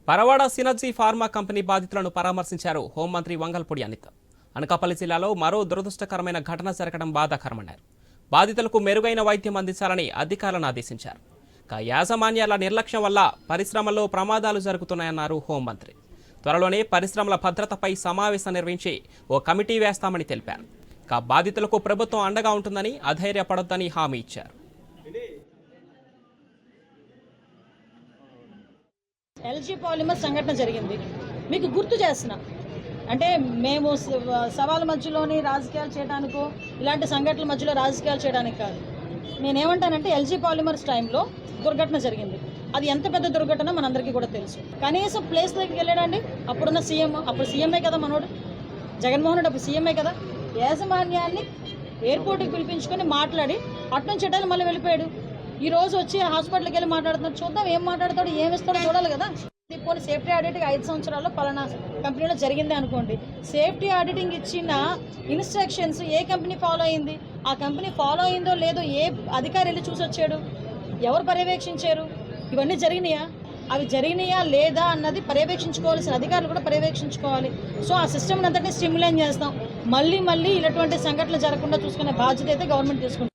Paravada synergy pharma company బాధితులను పరామర్శించారు హోంమంత్రి వంగల్పూడి అనిత. అనకాపల్లి జిల్లాలో మరో దురదృష్టకరమైన ఘటన జరగడం బాధాకరమన్నారు. బాధితులకు మెరుగైన వైద్యం అందించాలని అధికారులను ఆదేశించారు. యాజమాన్యాల నిర్లక్ష్యం వల్ల పరిశ్రమల్లో ప్రమాదాలు జరుగుతున్నాయన్నారు హోంమంత్రి. త్వరలోనే పరిశ్రమల భద్రతపై సమావేశం నిర్వహించి ఓ కమిటీ వేస్తామని తెలిపారు. బాధితులకు ప్రభుత్వం అండగా ఉంటుందని, అధైర్యపడొద్దని హామీ ఇచ్చారు. ఎల్జీ పాలిమర్ సంఘటన జరిగింది. మీకు గుర్తు చేస్తున్నా, అంటే మేము సవాళ్ళ మధ్యలోని రాజకీయాలు చేయడానికో ఇలాంటి సంఘటనల మధ్యలో రాజకీయాలు చేయడానికి కాదు. నేనేమంటానంటే ఎల్జీ పాలిమర్స్ టైంలో దుర్ఘటన జరిగింది. అది ఎంత పెద్ద దుర్ఘటన మనందరికీ కూడా తెలుసు. కనీసం ప్లేస్ దగ్గరికి వెళ్ళాడండి. అప్పుడున్న సీఎం, అప్పుడు సీఎంఏ కదా మనోడు, జగన్మోహన్ రెడ్డి అప్పుడు సీఎంఏ కదా. యాజమాన్యాన్ని ఎయిర్పోర్ట్కి పిలిపించుకొని మాట్లాడి అట్నుంచి చెడ్డాలు మళ్ళీ వెళ్ళిపోయాడు. ఈ రోజు వచ్చి హాస్పిటల్కి వెళ్ళి మాట్లాడుతున్నాడు. చూద్దాం ఏం మాట్లాడతాడు, ఏమి ఇస్తాడో చూడాలి కదా. పోనీ సేఫ్టీ ఆడిటింగ్ 5 సంవత్సరాల్లో పలానా కంపెనీలో జరిగింది అనుకోండి. సేఫ్టీ ఆడిటింగ్ ఇచ్చిన ఇన్స్ట్రక్షన్స్ ఏ కంపెనీ ఫాలో అయింది, ఆ కంపెనీ ఫాలో అయిందో లేదో ఏ అధికారి వెళ్ళి చూసి వచ్చాడు, ఎవరు పర్యవేక్షించారు, ఇవన్నీ జరిగినాయా, అవి జరిగినాయా లేదా అన్నది పర్యవేక్షించుకోవాల్సిన అధికారులు కూడా పర్యవేక్షించుకోవాలి. సో ఆ సిస్టమ్ అంతటినీ స్టిమ్యులేట్ చేస్తాం. మళ్ళీ ఇలాంటి సంఘటనలు జరగకుండా చూసుకునే బాధ్యత అయితే గవర్నమెంట్ తీసుకుంటుంది.